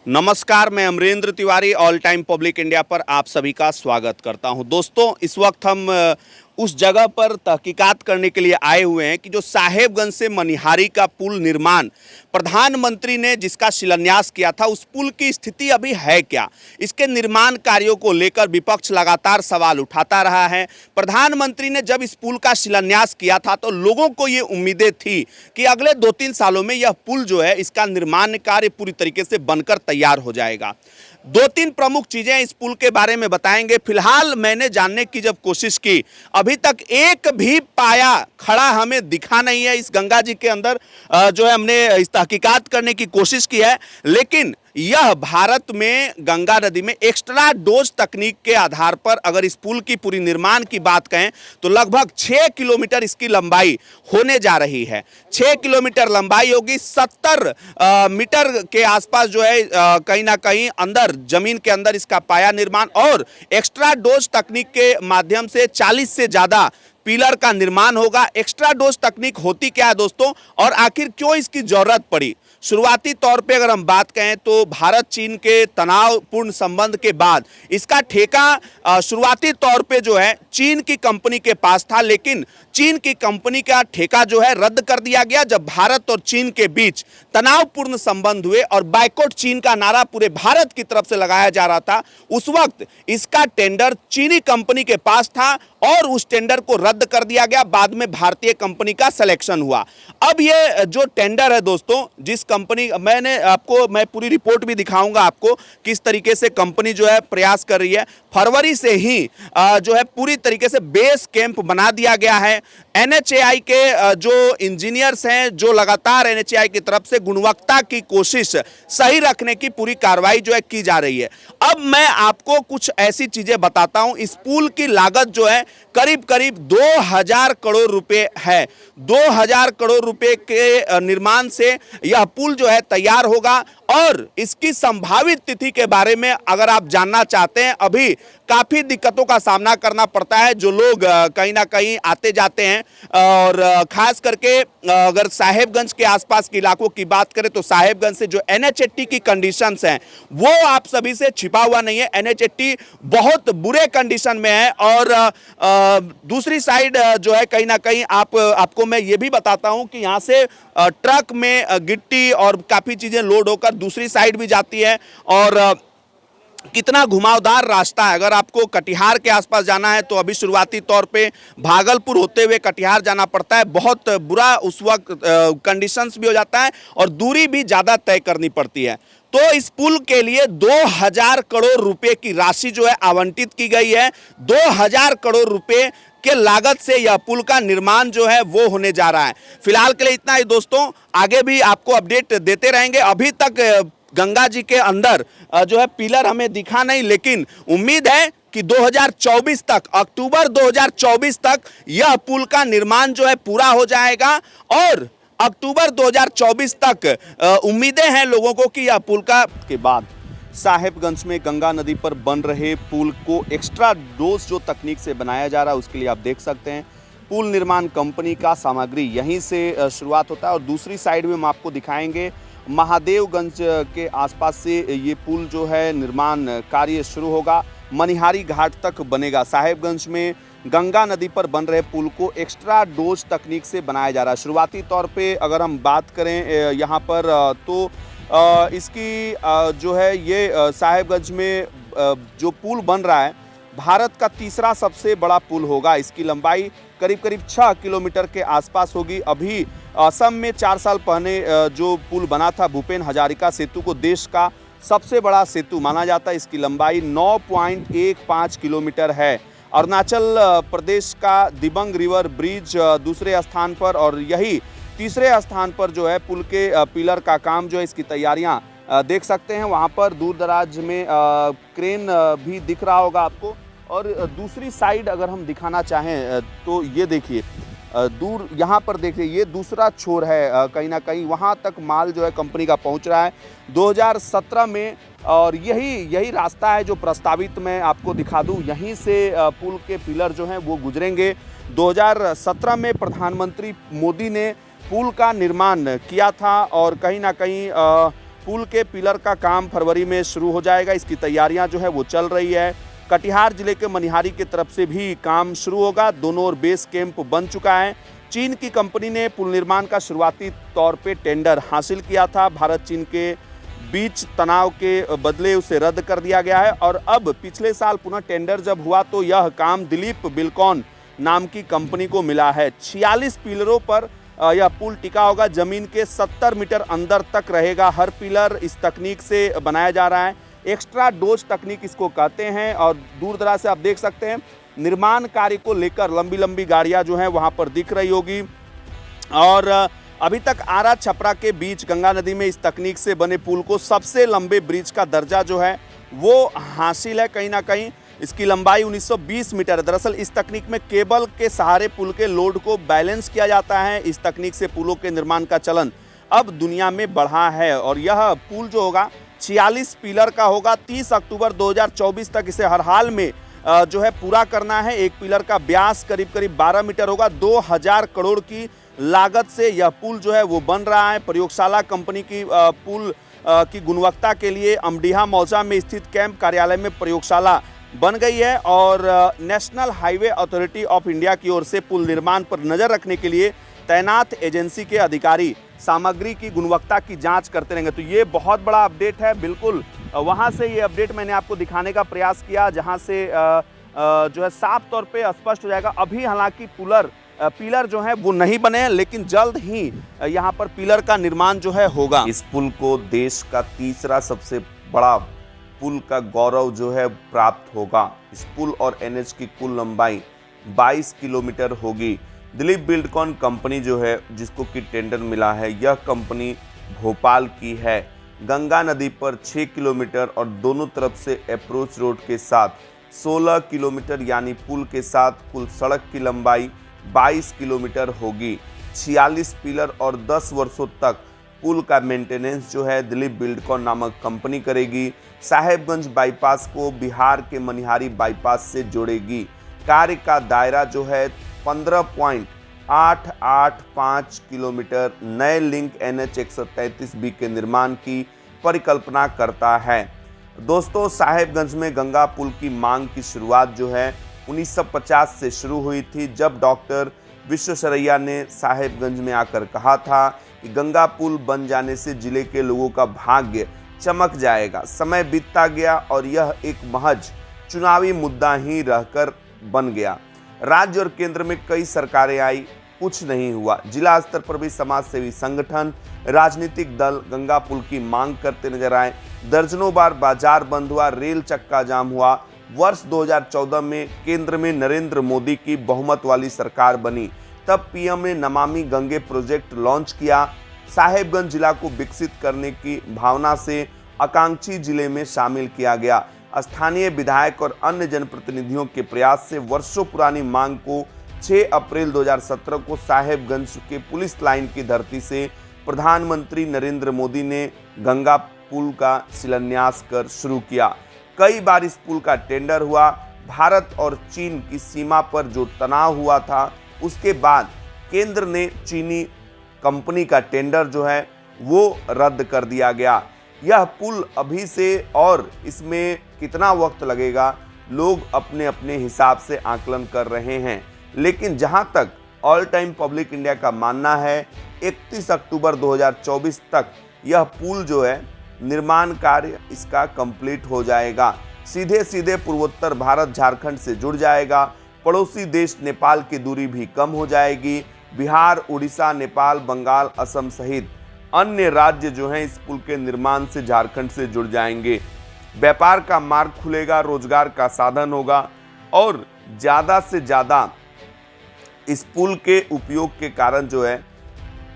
नमस्कार, मैं Amrendra Tiwari all time public India पर आप सभी का स्वागत करता हूं। दोस्तों, इस वक्त हम उस जगह पर तहकीकात करने के लिए आए हुए हैं कि जो साहेबगंज से मनिहारी का पुल निर्माण प्रधानमंत्री ने जिसका शिलान्यास किया था, उस पुल की स्थिति अभी है क्या। इसके निर्माण कार्यों को लेकर विपक्ष लगातार सवाल उठाता रहा है। प्रधानमंत्री ने जब इस पुल का शिलान्यास किया था तो लोगों को ये उम्मीदें थी कि अगले 2-3 सालों में यह पुल जो है, इसका निर्माण कार्य पूरी तरीके से बनकर तैयार हो जाएगा। 2-3 प्रमुख चीजें इस पुल के बारे में बताएंगे। फिलहाल मैंने जानने की जब कोशिश की, अभी तक एक भी पाया खड़ा हमें दिखा नहीं है इस गंगा जी के अंदर। जो है हमने इस तहकीकात करने की कोशिश की है, लेकिन यह भारत में गंगा नदी में एक्स्ट्रा डोज तकनीक के आधार पर अगर इस पुल की पूरी निर्माण की बात कहें तो लगभग 6 किलोमीटर इसकी लंबाई होने जा रही है। 6 किलोमीटर लंबाई होगी। 70 मीटर के आसपास जो है कहीं ना कहीं अंदर जमीन के अंदर इसका पाया निर्माण और एक्स्ट्रा डोज तकनीक के माध्यम से 40 से ज्यादा पिलर का निर्माण होगा। एक्स्ट्रा डोज तकनीक होती क्या है दोस्तों, और आखिर क्यों इसकी जरूरत पड़ी। शुरुआती तौर पे अगर हम बात कहें तो भारत चीन के तनावपूर्ण संबंध के बाद इसका ठेका शुरुआती तौर पे जो है चीन की कंपनी के पास था, लेकिन चीन की कंपनी का ठेका जो है रद्द कर दिया गया जब भारत और चीन के बीच तनावपूर्ण संबंध हुए और बायकॉट चीन का नारा पूरे भारत की तरफ से लगाया जा रहा था। उस वक्त इसका टेंडर चीनी कंपनी के पास था और उस टेंडर को रद्द कर दिया गया। बाद में भारतीय कंपनी का सिलेक्शन हुआ। अब ये जो टेंडर है दोस्तों, जिस कंपनी मैं पूरी रिपोर्ट भी दिखाऊंगा आपको किस तरीके से कंपनी जो है प्रयास कर रही है। फरवरी से ही जो है पूरी तरीके से बेस कैंप बना दिया गया है। एनएचएआई के जो इंजीनियर्स हैं, जो लगातार एनएचएआई की तरफ से गुणवत्ता की कोशिश सही रखने की पूरी कार्रवाई जो है की जा रही है। अब मैं आपको कुछ ऐसी चीजें बताता हूं। इस पुल की लागत जो है करीब करीब 2000 करोड़ रुपए है। 2000 करोड़ रुपए के निर्माण से यह पुल जो है तैयार होगा और इसकी संभावित तिथि के बारे में अगर आप जानना चाहते हैं, अभी काफी दिक्कतों का सामना करना पड़ता है। जो लोग कहीं ना कहीं आते जाते हैं और खास करके अगर साहेबगंज के आसपास के इलाकों की बात करें तो साहेबगंज से जो एनएच-80 की कंडीशंस हैं वो आप सभी से छिपा हुआ नहीं है। एनएच-80 बहुत बुरे कंडीशन में है और दूसरी साइड जो है कहीं ना कहीं आपको मैं ये भी बताता हूं कि यहां से ट्रक में गिट्टी और काफी चीजें लोड होकर दूसरी साइड भी जाती है और कितना घुमावदार रास्ता है। अगर आपको कटिहार के आसपास जाना है तो अभी शुरुआती तौर पे भागलपुर होते हुए कटिहार जाना पड़ता है। बहुत बुरा उस वक्त कंडीशंस भी हो जाता है और दूरी भी ज़्यादा तय करनी पड़ती है। तो इस पुल के लिए 2000 करोड़ रुपए की राशि जो है आवंटित की गई है। 2000 करोड़ रुपए के लागत से यह पुल का निर्माण जो है वो होने जा रहा है। फिलहाल के लिए इतना ही दोस्तों, आगे भी आपको अपडेट देते रहेंगे। अभी तक गंगा जी के अंदर जो है पिलर हमें दिखा नहीं, लेकिन उम्मीद है कि 2024 तक, अक्टूबर 2024 तक यह पुल का निर्माण जो है पूरा हो जाएगा और अक्टूबर 2024 तक उम्मीदें हैं लोगों को कि यह पुल का के बाद साहेबगंज में गंगा नदी पर बन रहे पुल को एक्स्ट्रा डोज जो तकनीक से बनाया जा रहा है उसके लिए आप देख सकते हैं पुल निर्माण कंपनी का सामग्री यहीं से शुरुआत होता है और दूसरी साइड में हम आपको दिखाएंगे महादेवगंज के आसपास से ये पुल जो है निर्माण कार्य शुरू होगा, मनिहारी घाट तक बनेगा। साहेबगंज में गंगा नदी पर बन रहे पुल को एक्स्ट्रा डोज तकनीक से बनाया जा रहा है। शुरुआती तौर पे अगर हम बात करें यहाँ पर तो इसकी जो है ये साहेबगंज में जो पुल बन रहा है भारत का तीसरा सबसे बड़ा पुल होगा। इसकी लंबाई करीब करीब 6 किलोमीटर के आसपास होगी। अभी असम में 4 साल पहले जो पुल बना था भूपेन हजारिका सेतु को देश का सबसे बड़ा सेतु माना जाता है। इसकी लंबाई 9.15 किलोमीटर है। अरुणाचल प्रदेश का दिबंग रिवर ब्रिज दूसरे स्थान पर और यही तीसरे स्थान पर जो है पुल के पिलर का काम जो है इसकी तैयारियां देख सकते हैं। वहां पर दूर दराज में क्रेन भी दिख रहा होगा आपको। और दूसरी साइड अगर हम दिखाना चाहें तो ये देखिए दूर यहाँ पर देखिए ये दूसरा छोर है, कहीं ना कहीं वहाँ तक माल जो है कंपनी का पहुँच रहा है 2017 में। और यही रास्ता है जो प्रस्तावित मैं आपको दिखा दूँ, यहीं से पुल के पिलर जो हैं वो गुजरेंगे। 2017 में प्रधानमंत्री मोदी ने पुल का निर्माण किया था और कहीं ना कहीं पुल के पिलर का काम फरवरी में शुरू हो जाएगा। इसकी तैयारियां जो है वो चल रही है। कटिहार जिले के मनिहारी की तरफ से भी काम शुरू होगा। दोनों ओर बेस कैंप बन चुका है। चीन की कंपनी ने पुल निर्माण का शुरुआती तौर पे टेंडर हासिल किया था। भारत चीन के बीच तनाव के बदले उसे रद्द कर दिया गया है और अब पिछले साल पुनः टेंडर जब हुआ तो यह काम दिलीप बिल्डकॉन नाम की कंपनी को मिला है। 46 पिलरों पर यह पुल टिका होगा। जमीन के 70 मीटर अंदर तक रहेगा हर पिलर। इस तकनीक से बनाया जा रहा है। एक्स्ट्रा डोज तकनीक इसको कहते हैं और दूर दराज से आप देख सकते हैं निर्माण कार्य को लेकर लंबी लंबी गाड़ियां जो हैं वहां पर दिख रही होगी। और अभी तक आरा छपरा के बीच गंगा नदी में इस तकनीक से बने पुल को सबसे लंबे ब्रिज का दर्जा जो है वो हासिल है। कहीं ना कहीं इसकी लंबाई 1920 मीटर है। दरअसल इस तकनीक में केबल के सहारे पुल के लोड को बैलेंस किया जाता है। इस तकनीक से पुलों के निर्माण का चलन अब दुनिया में बढ़ा है और यह पुल जो होगा 46 पिलर का होगा। 30 अक्टूबर 2024 तक इसे हर हाल में जो है पूरा करना है। एक पिलर का व्यास करीब करीब 12 मीटर होगा। 2000 करोड़ की लागत से यह पुल जो है वो बन रहा है। प्रयोगशाला कंपनी की पुल की गुणवत्ता के लिए अमडीहा मौजा में स्थित कैंप कार्यालय में प्रयोगशाला बन गई है और national highway authority of India की ओर से पुल निर्माण पर नजर रखने के लिए तैनात एजेंसी के अधिकारी सामग्री की गुणवत्ता की जांच करते रहेंगे। तो ये बहुत बड़ा अपडेट है। बिल्कुल वहां से ये अपडेट मैंने आपको दिखाने का प्रयास किया जहां से जो है साफ तौर पे स्पष्ट हो जाएगा। अभी हालांकि पिलर जो है वो नहीं बने हैं लेकिन जल्द ही यहाँ पर पिलर का निर्माण जो है होगा। इस पुल को देश का तीसरा सबसे बड़ा पुल का गौरव जो है प्राप्त होगा। इस पुल और एनएच की कुल लंबाई 22 किलोमीटर होगी। दिलीप बिल्डकॉन कंपनी जो है जिसको कि टेंडर मिला है यह कंपनी भोपाल की है। गंगा नदी पर 6 किलोमीटर और दोनों तरफ से अप्रोच रोड के साथ 16 किलोमीटर यानी पुल के साथ कुल सड़क की लंबाई 22 किलोमीटर होगी। 46 पिलर और 10 वर्षों तक पुल का मेंटेनेंस जो है दिलीप बिल्डकॉन नामक कंपनी करेगी। साहेबगंज बाईपास को बिहार के मनिहारी बाईपास से जोड़ेगी। कार्य का दायरा जो है 15.885 किलोमीटर नए लिंक NH 133B के निर्माण की परिकल्पना करता है। दोस्तों साहेबगंज में गंगा पुल की मांग की शुरुआत जो है 1950 से शुरू हुई थी जब डॉक्टर विश्वेश्वरैया ने साहेबगंज में आकर कहा था कि गंगा पुल बन जाने से जिले के लोगों का भाग्य चमक जाएगा। समय बीतता गया और यह एक महज चुनावी मुद्दा ही रहकर बन गया। राज्य और केंद्र में कई सरकारें आई, कुछ नहीं हुआ। जिला स्तर पर भी समाज सेवी संगठन, राजनीतिक दल गंगा पुल की मांग करते नजर आए। दर्जनों बार बाजार बंद हुआ, रेल चक्का जाम हुआ। वर्ष 2014 में केंद्र में नरेंद्र मोदी की बहुमत वाली सरकार बनी। तब पीएम ने नमामि गंगे प्रोजेक्ट लॉन्च किया। साहेबगंज जिला को विकसित करने की भावना से आकांक्षी जिले में शामिल किया गया। स्थानीय विधायक और अन्य जनप्रतिनिधियों के प्रयास से वर्षों पुरानी मांग को 6 अप्रैल 2017 को साहेबगंज के पुलिस लाइन की धरती से प्रधानमंत्री नरेंद्र मोदी ने गंगा पुल का शिलान्यास कर शुरू किया। कई बार इस पुल का टेंडर हुआ। भारत और चीन की सीमा पर जो तनाव हुआ था उसके बाद केंद्र ने चीनी कंपनी का टेंडर जो है वो रद्द कर दिया गया। यह पुल अभी से और इसमें कितना वक्त लगेगा लोग अपने अपने हिसाब से आकलन कर रहे हैं, लेकिन जहां तक ऑल टाइम पब्लिक इंडिया का मानना है 31 अक्टूबर 2024 तक यह पुल जो है निर्माण कार्य इसका कंप्लीट हो जाएगा। सीधे सीधे पूर्वोत्तर भारत झारखंड से जुड़ जाएगा। पड़ोसी देश नेपाल की दूरी भी कम हो जाएगी। बिहार, उड़ीसा, नेपाल, बंगाल, असम सहित अन्य राज्य जो हैं इस पुल के निर्माण से झारखंड से जुड़ जाएंगे। व्यापार का मार्ग खुलेगा, रोजगार का साधन होगा और ज़्यादा से ज़्यादा इस पुल के उपयोग के कारण जो है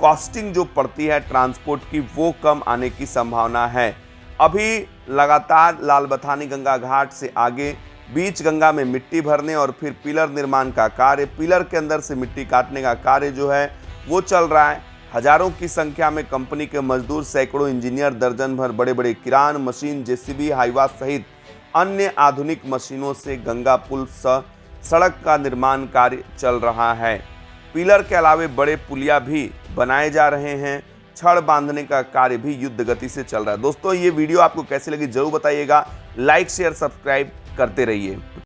कॉस्टिंग जो पड़ती है ट्रांसपोर्ट की वो कम आने की संभावना है। अभी लगातार लाल बथानी गंगा घाट से आगे बीच गंगा में मिट्टी भरने और फिर पिलर निर्माण का कार्य, पिलर के अंदर से मिट्टी काटने का कार्य जो है वो चल रहा है। हजारों की संख्या में कंपनी के मजदूर, सैकड़ों इंजीनियर, दर्जन भर बड़े बड़े किरान मशीन, जेसीबी, हाईवा सहित अन्य आधुनिक मशीनों से गंगा पुल सड़क का निर्माण कार्य चल रहा है। पिलर के अलावे बड़े पुलिया भी बनाए जा रहे हैं। छड़ बांधने का कार्य भी युद्ध गति से चल रहा है। दोस्तों, ये वीडियो आपको कैसी लगी जरूर बताइएगा। लाइक शेयर सब्सक्राइब करते रहिए।